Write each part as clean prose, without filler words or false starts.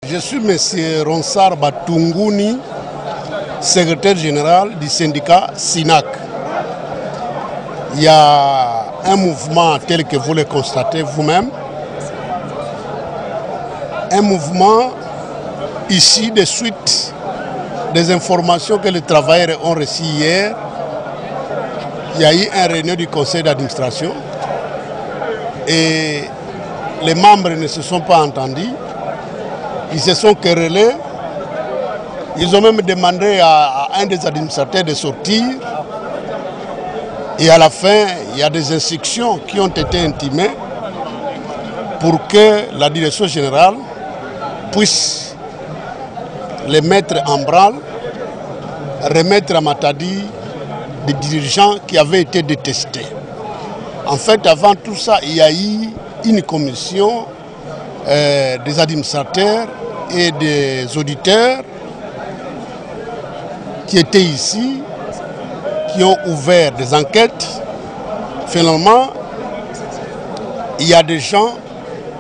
Je suis M. Ronsard Batunguni, secrétaire général du syndicat SINAC. Il y a un mouvement tel que vous le constatez vous-même, un mouvement ici de suite des informations que les travailleurs ont reçues hier. Il y a eu une réunion du conseil d'administration et les membres ne se sont pas entendus. Ils se sont querellés. Ils ont même demandé à un des administrateurs de sortir. Et à la fin, il y a des instructions qui ont été intimées pour que la direction générale puisse les mettre en branle, remettre à Matadi des dirigeants qui avaient été détestés. En fait, avant tout ça, il y a eu une commission des administrateurs et des auditeurs qui étaient ici, qui ont ouvert des enquêtes. Finalement, il y a des gens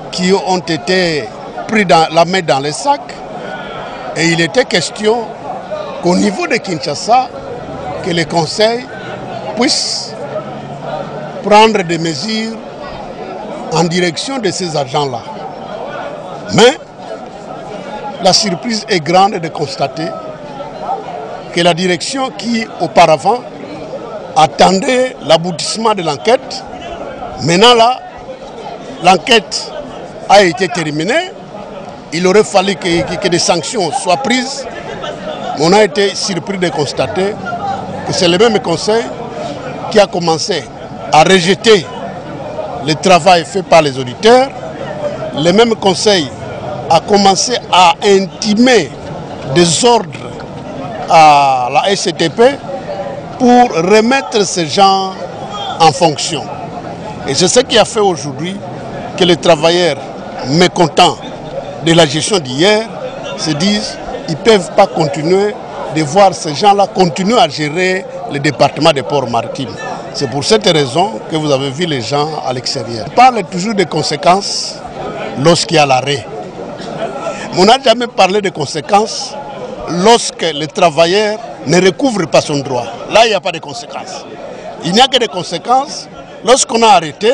qui ont été pris la main dans les sacs et il était question qu'au niveau de Kinshasa, que le conseil puisse prendre des mesures en direction de ces agents-là. Mais la surprise est grande de constater que la direction qui auparavant attendait l'aboutissement de l'enquête, maintenant là, l'enquête a été terminée, il aurait fallu que des sanctions soient prises. On a été surpris de constater que c'est le même conseil qui a commencé à rejeter le travail fait par les auditeurs. Le même conseil a commencé à intimer des ordres à la STP pour remettre ces gens en fonction. Et c'est ce qui a fait aujourd'hui que les travailleurs mécontents de la gestion d'hier se disent qu'ils ne peuvent pas continuer de voir ces gens-là continuer à gérer le département des ports maritimes. C'est pour cette raison que vous avez vu les gens à l'extérieur. On parle toujours des conséquences lorsqu'il y a l'arrêt. On n'a jamais parlé des conséquences lorsque le travailleur ne recouvre pas son droit. Là, il n'y a pas de conséquences. Il n'y a que des conséquences. Lorsqu'on a arrêté,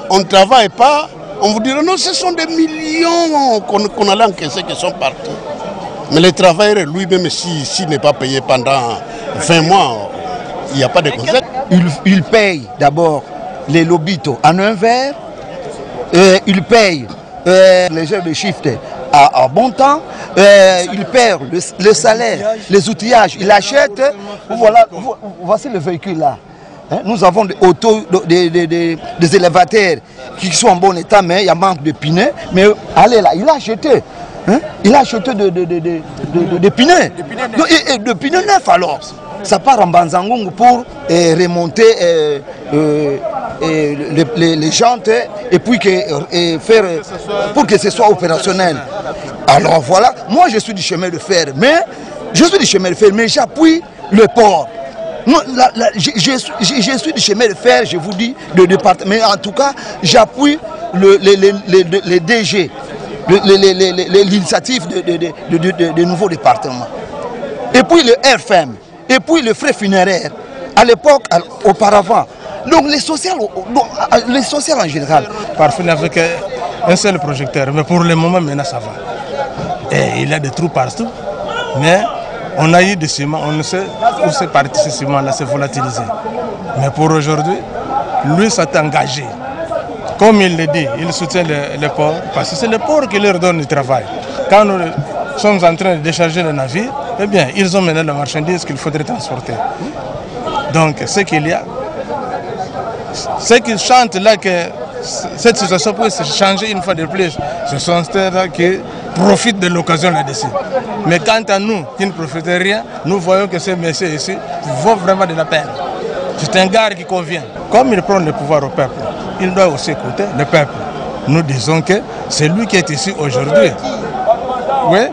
on ne travaille pas, on vous dira non, ce sont des millions qu'on allait encaisser qui sont partis. Mais le travailleur lui-même, s'il n'est pas payé pendant 20 mois, il n'y a pas de conséquences. Il paye d'abord les lobitos en un verre, il paye les heures de shift à bon temps, il perd le salaire, les outillages, il achète. Voilà, voici le véhicule là. Nous avons des élévateurs qui sont en bon état, mais il y a manque de pneus. Mais allez là, il a acheté. Il a acheté des pneus. Et de pneus neufs alors. Ça part en Banzangung pour remonter les jantes et puis faire pour que ce soit opérationnel. Alors voilà, moi je suis du chemin de fer, mais j'appuie le port. Non, je suis du chemin de fer, je vous dis, de département. Mais en tout cas, j'appuie les DG, l'initiative de nouveaux départements. Et puis le RFM, et puis le frais funéraire. À l'époque, auparavant. Donc les sociales en général. Parfois avec un seul projecteur, mais pour le moment maintenant ça va. Et il y a des trous partout, mais on a eu des ciments, on ne sait où c'est parti ce ciment-là, c'est volatilisé. Mais pour aujourd'hui, lui s'est engagé. Comme il le dit, il soutient le port, parce que c'est le port qui leur donne du travail. Quand nous sommes en train de décharger le navire, eh bien, ils ont mené la marchandise qu'il faudrait transporter. Donc, ce qu'il y a, ceux qui chantent là que cette situation peut se changer une fois de plus, ce sont ceux qui profitent de l'occasion là-dessus. Mais quant à nous, qui ne profitent rien, nous voyons que ces messieurs ici vaut vraiment de la peine. C'est un gars qui convient. Comme il prend le pouvoir au peuple, il doit aussi écouter le peuple. Nous disons que c'est lui qui est ici aujourd'hui. Oui,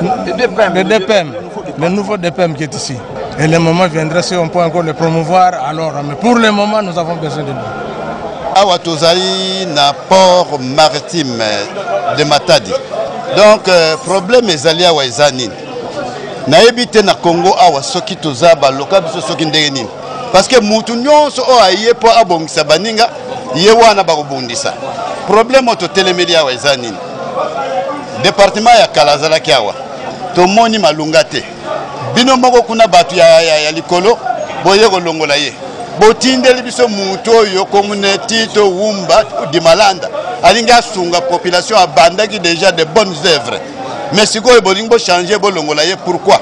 le DPM, le nouveau DPM qui est ici. Et le moment viendra si on peut encore le promouvoir, alors. Mais pour le moment, nous avons besoin de lui. Awa tozali na port maritime de Matadi. Donc problème ezali awa eza nini nayebi te na Congo awa soki toza baloka biso soki ndenge nini parce que mutu nyonso o aye po abongisa baninga ye wana bakobundisa problème totelemeli awa eza nini département ya Kalazalaki awa tomoni malunga te bino moko kuna batu ya likolo boye kolongola ye botindeli biso mutu oyo communauté to wumba di malanda alinga sunga population abandaki déjà de bonnes œuvres mais sikoyo bolingi bo changer bolongola ye pourquoi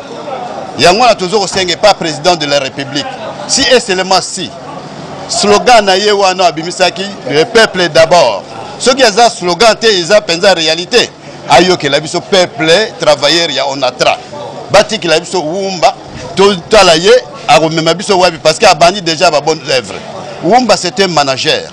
yango na tozo kosenga pas président de la République si et seulement si slogan na ye wana abimisaki le peuple d'abord ce qui est un slogan te eza penza réalité ayoke la biso peuple travailleur ya onatra batiki la biso wumba to tala ye akomema biso wapi parce que abandi déjà ba bonne œuvre wumba c'était un manager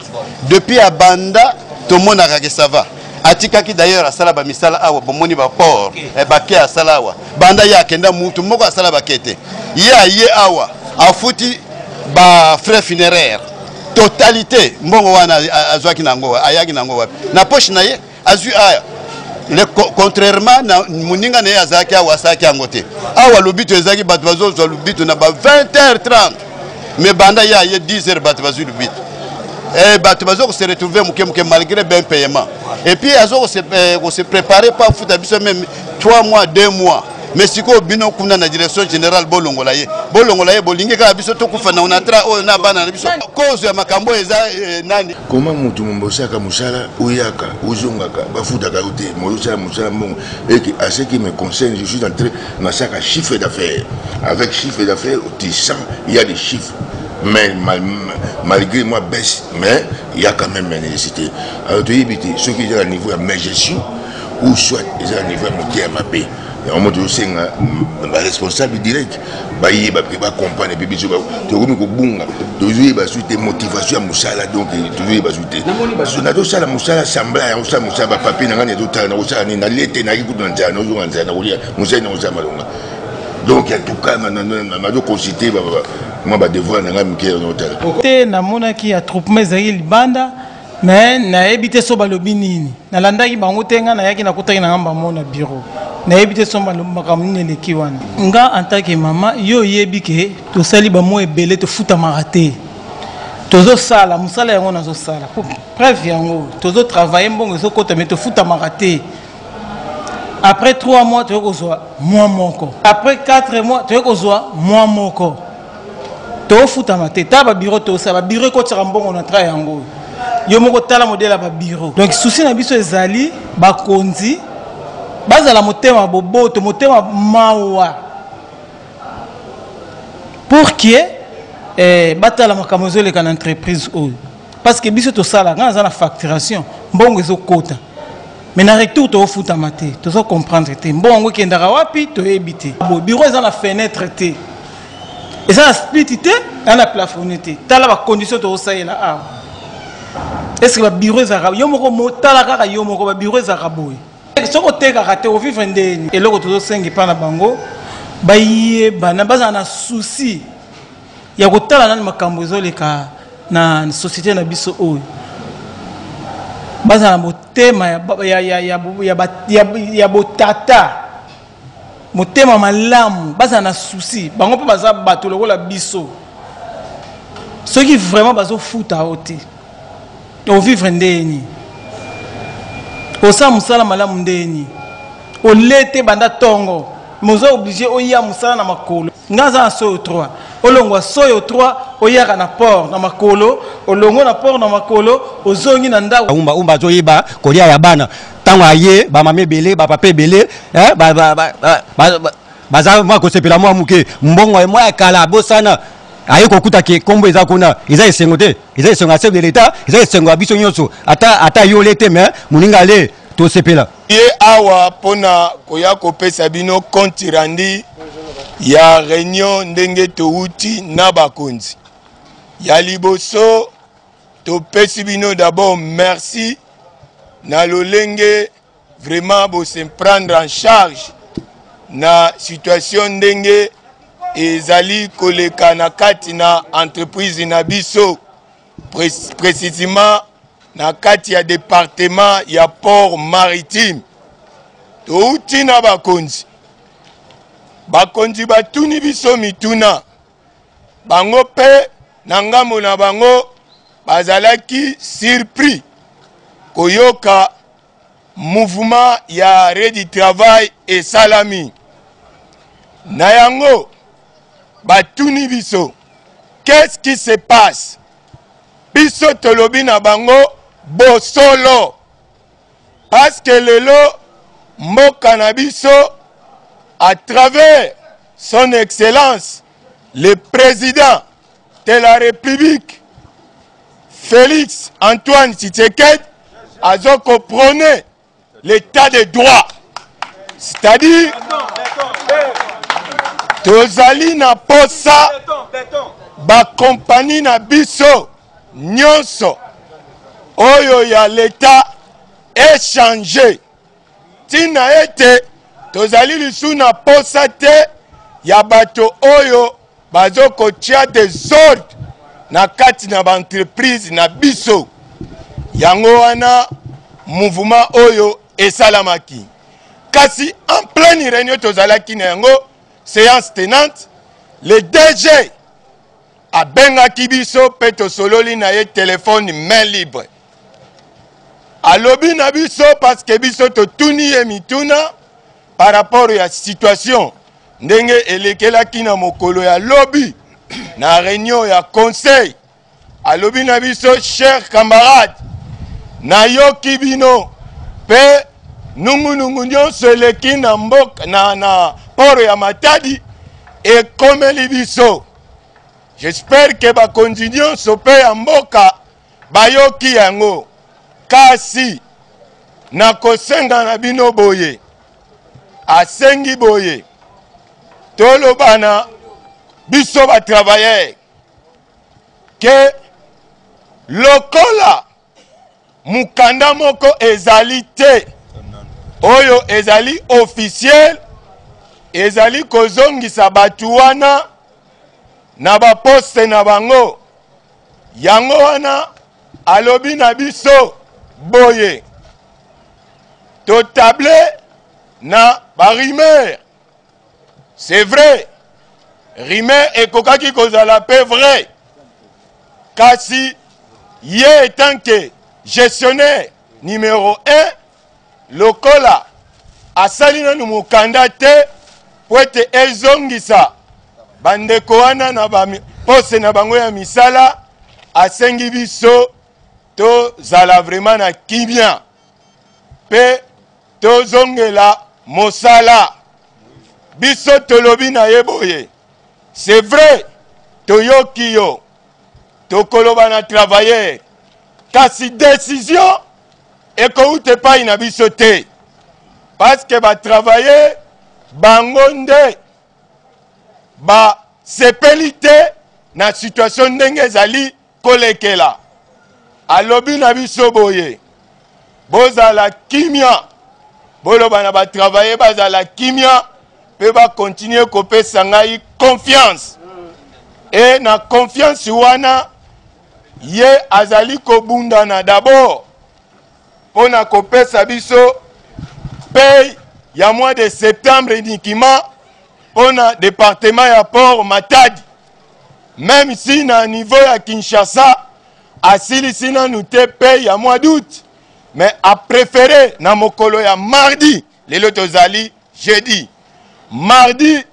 depuis abanda tout le monde a regardé ça va atikaki d'ailleurs asala ba misala awa bomoni ba port e baké asala awa banda ya kenda mutu moko asala bakete ye awa afuti ba frais funéraires totalité mbongo wana azwaki nango ayaki nango wapi na poche na ye azu aya contrairement na muninga na ye azaki awa asaki angote awa lobito ezaki bato bazozwa lobito na ba 20h30 mais banda ya ye 10h bato bazwi lobito bato bazo se retrouver muke malgré ben paiement et puis azo se préparer pas fouta biso même 3 mois 2 mois mais siko bino kuna na direction générale bolongola ye bolingi ka biso to kufa na onatra o na bana na biso cause ya makambo eza nani comment mutu mbosaka musala uyaka uzongaka bafutaka uté moyosala musala mbongo et que à ce qui me concerne je suis entré dans chaque chiffre d'affaires avec chiffre d'affaires tu sens il y a des chiffres mais malgré moi baisse mais il y a quand même une nécessité alors tu éviter ce qui est à niveau de ma gestion ou soit ils à niveau de ma paix en mode c'est un responsable direct bailler ba comprendre et puis tu comme ko bunga toujours ba suite motivation à musala donc toujours ba suite na do sala musala sembla ya musala ba papier na ngane do tala na usala ni na lete na ki kudana njana ozo nganza na kulia musala na usala malonga donc en tout cas na do consulter moi ba devoir na ngam ki na hôtel te na mona ki attroupement ezali libanda mais na ebité so balobi nini na landaki bango tenga na yaki na kutaki na ngamba mona bureau na ebité so makambo nini leki wana nga en tant que maman yo yebi ke to sali ba mo ebele to futa marate tozo sala musala yango na zo sala bref yango tozo travailler mbongo so kota mais to futa marate après 3 mois tu kozwa mois moko après 4 mois tu kozwa mois moko to futa marate ta ba bureau to sala bureau ko tsaka mbongo na tra yango yo moko tala modèle à ba bureau donc souci na biso ezali ba konzi bazala motema boboto motema mawa pour que batala makambo ezoleka na entreprise oyo parce que biso tosala nga na facturation mbongo ezokota mais na retour tofutama te tozo comprendre te mbongo ekendaka wapi toyebi te bureau eza na fenêtre te eza na split te na plafond te tala ba condition tozosalela awa est-ce que ba bureau ezaka yo moko motala kaka yo moko ba bureau ezaka boye soko tekaka te ovivre ndeni eloko tozosenga epa na bango baye bana baza na souci ya kotala nani makambo ezoleka na société na biso oyo baza na motema ya botata motema malamu baza na souci bango mpe baza bato lokola biso soki vraiment bazofuta o te ovivre ndeni osa musala malamu ndeni olete banda tongo mozo obligé oya musala na makolo ngaza na soyo 3 olongwa soyo 3 oyaka na port na makolo olongo na port na makolo ozongi na ndawo umba zoyiba kolia ya bana tango aye ba mame belé ba papa belé baza mwa ko sepela mwa muke mbongo mwa kala bosana aye kokuta ke kombo eza kuna eza esengo te eza esengo ya chef de l'état eza esengo ya biso nyonso ata yo lete mais muninga le to sepela ye awa pona koya kopesa bino compte rendu ya réunion ndenge touti na bakonzi ya liboso topesi bino d'abord merci na lolenge vraiment bo se prendre en charge na situation ndenge ezali koleka na kati na entreprise na biso précisément na kati ya département ya port maritime touti na bakonzi. Bakonzi batuni biso mituna. Bango pe na ngambo na bango bazalaki surpris koyoka mouvement ya arrêt du travail et salami. Na yango batuni biso. Qu'est-ce qui se passe? Biso tolobi na bango bosolo. Parce que lelo mboka na biso à travers son excellence le président de la République Félix Antoine Tshisekedi a prôné l'état de droit. C'est-à-dire tozali na posa ba compagnie na biso nyonso oyo ya l'état échangé tina ete tozali lisu na posa te ya bato oyo bazoko tia des ordres na kati na ba entreprise na biso yango wana mouvement oyo esalamaki kasi en pleine réunion tozalaki na yango séance tenante le DG a bengaki biso pe tosololi na ye téléphone main libre alobi na biso parce que biso totuni ye mituna par rapport à la situation ndenge elekelaki na mokolo ya lobi na réunion ya conseil alobi na biso chers camarades na yoki bino pe nungu nyonso eleki na mboka na poro ya Matadi ekomeli biso. J'espère que bakonzi nyonso pe ya mboka bayoki yango kasi na kosenga na bino boye asengi boye tolobana biso ba travailleurs que lokola mukanda moko ezali te oyo ezali officiel ezali kozongisa batu wana na ba poste na bango yango wana alobi na biso boye to table na ba rumeur. C'est vrai rumeur ekokaki kozala pe vrai kasi ye étant que gestionnaire numéro 1 lokola asali nanu mukanda te po ete ezongisa bandeko wana na poste na bango ya misala asengi biso tozala vraiment na kimia pe tozongela mosala biso tolobi na ye boye. C'est vrai toyoki yo tokoloba na travailleur kasi décision ekoute pa ina biso te parce que ba travailleur bango nde ba sepeli te na situation ndenge ezali kolekela alobi na biso boye bozala kimia boloba na ba travailler bazala kimia pe ba continuer kopesa ngai confiance et na confiance wana ye azali kobundana d'abord pona kopesa biso paye ya mois de septembre uniquement pona département ya Port Matadi même si na niveau ya Kinshasa asilisi nanu te paye ya mois d'août mais a préféré na mokolo ya mardi lelo tozali jeudi mardi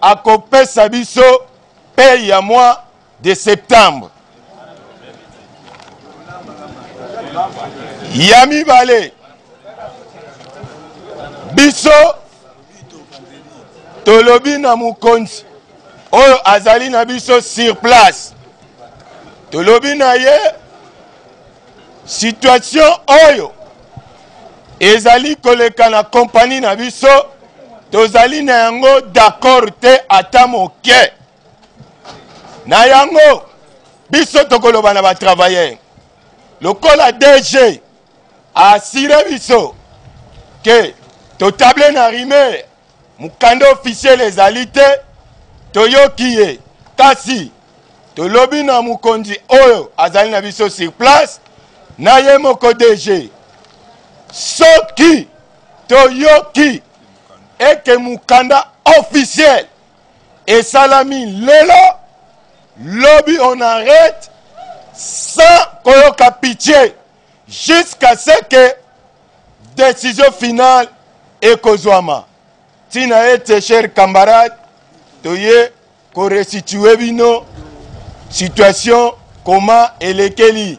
akopesa biso paye ya mois de septembre ya mibale biso tolobi na mukonzi oyo azali na biso sur place tolobi na ye situation oyo ezali koleka na compagnie na biso tozali na yango d'accord te ata moke na yango biso tokoloba na ba travailleurs lokola DG a assuré biso que to table na rumeur mukanda officiel ezali te toyoki ye kasi tolobi na mukonzi oyo azali na biso sur place na ye moko DG soki toyoki eke mukanda officiel et salami lelo lobby on arrête sans koyoka pitié jusqu'à ce que décision finale ekozwama. Tina ete chers camarades toye ko restituer bino situation comment elekeli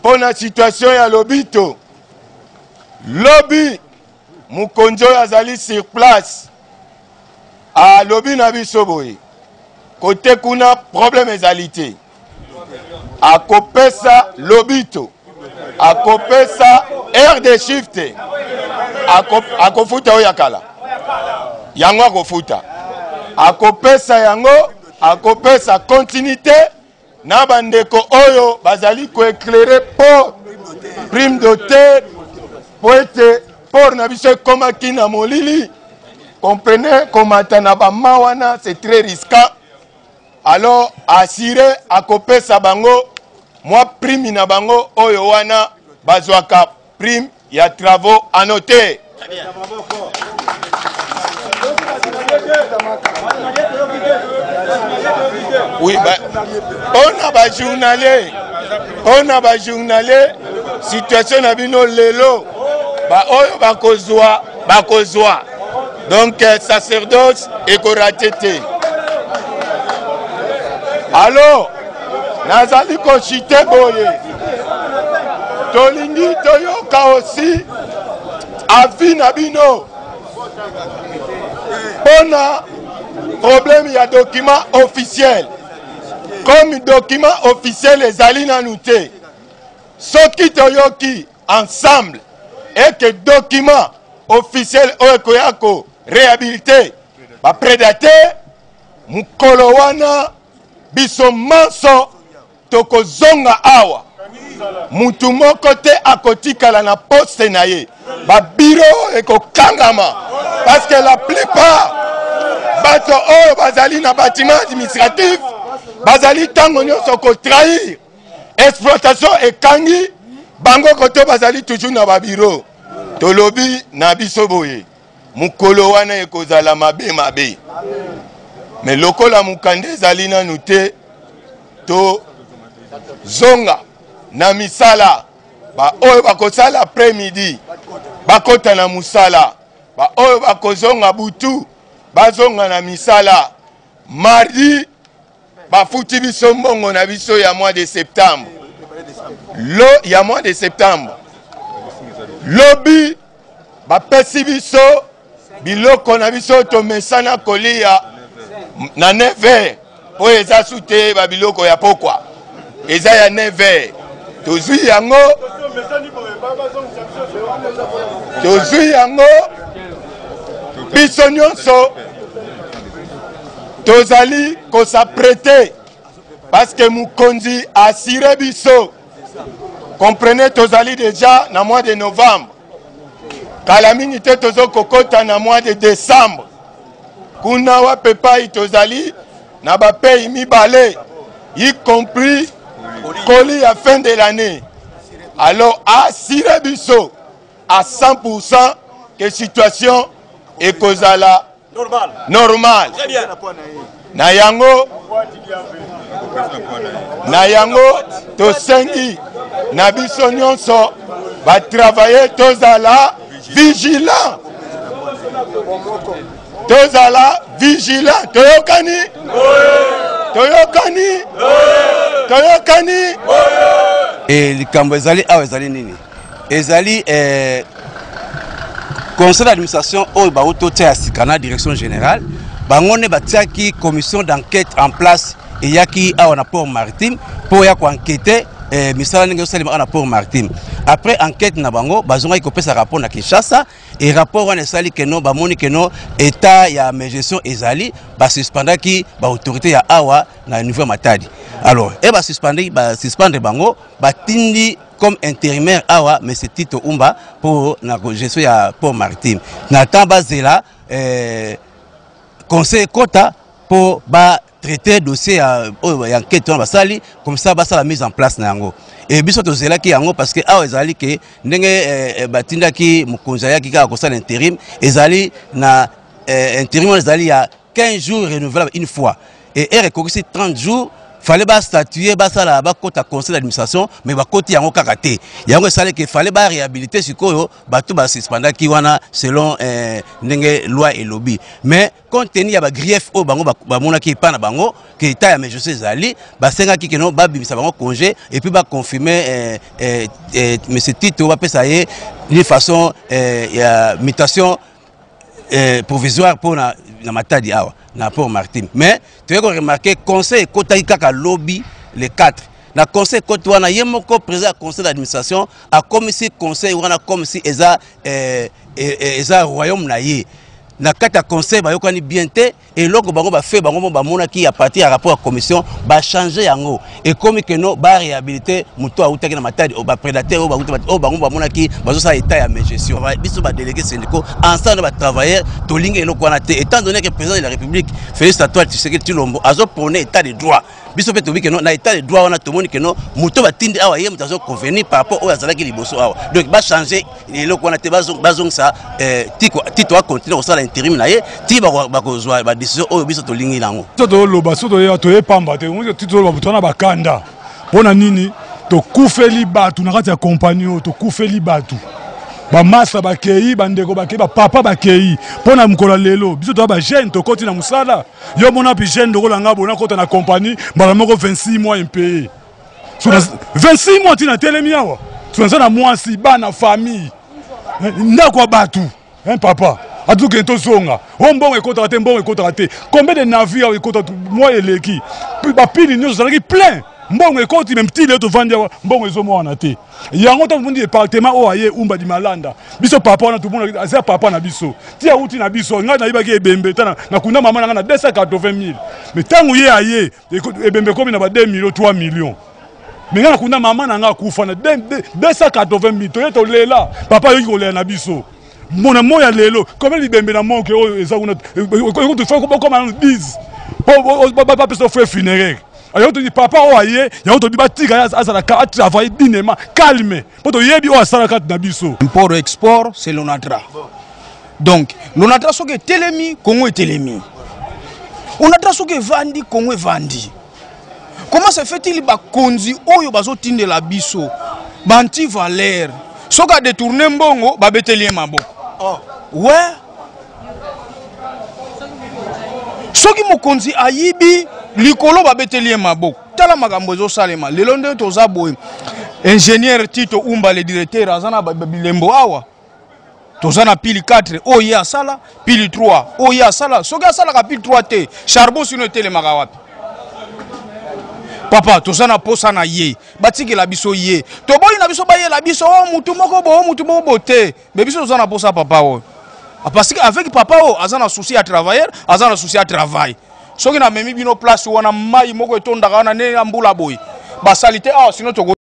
pour la situation ya lobito lobby mukonjo azali sur place a lobby na biso boye côté kuna problème ezalité a kopesa lobito a kopesa air de shift a kofuta oyakala yango akofuta akopesa yango akopesa continuité na bandeko oyo bazali ko éclairer pour prime d'auteur pour être pour na biso komaki na molili comprenez komata na ba mawana c'est très risquant alors assurer akopesa bango moi prime na bango oyo wana bazwaka prime ya travaux annotés. Oui, on a ba journalier situation na bino lelo ba oyo bakozwa donc sacerdoce et koratete alors nazali ko chite boye tolingi toyoka aussi avis na bino pona problème il y a document officiel comme document officiel ezali nanu te soki toyoki ensemble et que document officiel oyo ekoya ko réhabilité ba prédateur mukolo wana biso manso tokozonga awa mutu moko te akotikala na poste na ye ba bureau ekokangama parce que la plupart bato oyo bazali na bâtiment administratif bazali tango nyonso ko trahir exploitation ekangi bango koto bazali toujours na ba bureau tolobi na biso boye mukolo wana ekozala mabe mais lokola mukande ezali nanu te to zonga na misala ba oyo bakosala après midi bakota na musala ba oyo bakozonga butu bazonga na misala mardi bafuti biso mbongo na biso ya mois de septembre ya mois de septembre lobi bapesi biso biloko na biso tomesana kolia na 9h po eza sute ba biloko ya pokwa eza ya 9h tozwi yango biso nyonso tozali kosaprete parce que mukonzi assuré biso comprenez tozali déjà na mois de novembre kala mingi te tozo kokota na mois de décembre kuna wa pepai tozali na ba pays mibale y compris koli à fin de l'année alors assuré biso à 100% que situation ekozala normal na yango tosengi na biso nyonso ba travailler tozala vigilant toyokani et likambo ezali awa ezali nini ezali conseil d'administration oyo bautotia ya sikana direction générale bangone batiaki commission d'enquête en place eyaki awa na port maritime pour ya koenquêter misala ndenge osalema na port maritime après enquête na bango bazongaki kopesa rapport na Kinshasa et rapport wana esali keno bamoni keno état ya gestion ezali basuspendaki autorité ya awa na niveau Matadi alors suspendre bango batindi comme intérimaire awa mais c'est Tito Umba pour la gestion ya port maritime na temps bazela conseil quota pour traiter dossier ya enquête basali comme ça basa la mise en place na yango et biso tozelaki yango parce que awa ezali ke ndenge batindaki mokonzi ayaki kaka kosala intérim ezali na intérim ezali ya 15 jours renouvelable une fois et ekokisi 30 jours fallait pas statuer basala ba kota conseil d'administration mais ba koti yango kaka te yango esale ke fallait ba réhabiliter sikoyo bato ba suspendaki wana selon ndenge loi et lobby mais compte tenu ya ba grief o bango ba monaki pa na bango ke état ya mais je sais zali ba senga ki keno ba bimisa bango congé et puis ba confirmer monsieur Tito ba pesa ye d'une façon ya mutation provisoire pour na matadi awa na pour Martin mais tu as remarqué conseil kotaki kaka lobby les 4 na conseil côté wana yemoko président conseil d'administration a comme si conseil wana comme si eza royaume na ye na kata conseil ba yokani bien te et loko bango ba fait bango ba mona ki a partir à rapport à commission ba changer yango et comme que no ba réhabiliter muto autaki na matadi o ba prédateur o bango ba mona ki bazo sa état ya gestion ba biso ba délégué syndicaux ensemble ba travailleurs to linga eloko wana te étant donné que le président de la République Félix Antoine Tshisekedi Tshilombo azo prôner état de droit biso pe to bi que no na état de droit wana to moni que no muto ba tindi awa ye muto azo convenir par rapport au azalaki liboso awa donc ba changer eloko wana te bazong sa tito a continuer au sala intérim na ye ti ba kozwa ba décision oyo biso to lingi nango to loba so to ya to e pamba te mo tito ba butona ba kanda pona nini to kufeli batu na kati ya compagnie to kufeli batu ba masa ba kei bandeko ba kei ba papa ba kei pona mkola lelo biso to ba jeune to koti na musala yo mona pi jeune ndoko langa bona kota na compagnie mbala moko 26 mois impayé so 26 mois tina telemi awa so na mwasi bana famille ndako batu papa atu ke to zonga o mbongo ekota te mbongo ekota te combien de navires ekota moi eleki ba pili nyo zalaki plein mbongo ekoti même petit to vandi mbongo ezomo wana te yango to mundi département o aye umba di malanda biso papa wana to bona azia papa na biso tia uti na biso nga na ibaki ebembe tana na kuna mama na 280 000 mais tangu ye aye ebembe komi na ba 2 millions 3 millions mais nga kuna mama na nga kufa na 280 000 to yeto lela papa yoki kolela na biso mona moya lelo comme libembe na monke oyo eza kuna to fa ko comme 10 papa peso fait funéraire ayo to di papa o aye ya to di batika azala ka travailler dinement calme poto yebi o asala kat na biso import export c'est l'ONATRA donc l'ONATRA soke telemi Congo est telemi ONATRA soke vandi Congo est vandi comment se fait-il ba konzi oyo bazo tinde la biso banti valeur soka détourner mbongo ba betelie maboko ouais soki mokonzi ayibi likolo ba betelie maboko tala makambo ezo salema lelo nde toza boye ingénieur Tito Umba le directeur azana bilembo awa toza na pili 4 oyo asala pili 3 oyo asala soki asala ka pili 3 te charbon sino telemaka wapi papa toza na posa na ye batiki la biso ye to boyi na biso baye la biso o mutu moko bo te be biso toza na posa papa o parce que avec papa o azana souci à travailler azana souci à travail soki na memi bino place wana mai moko etondaka wana ne ambula boy ba salite sino to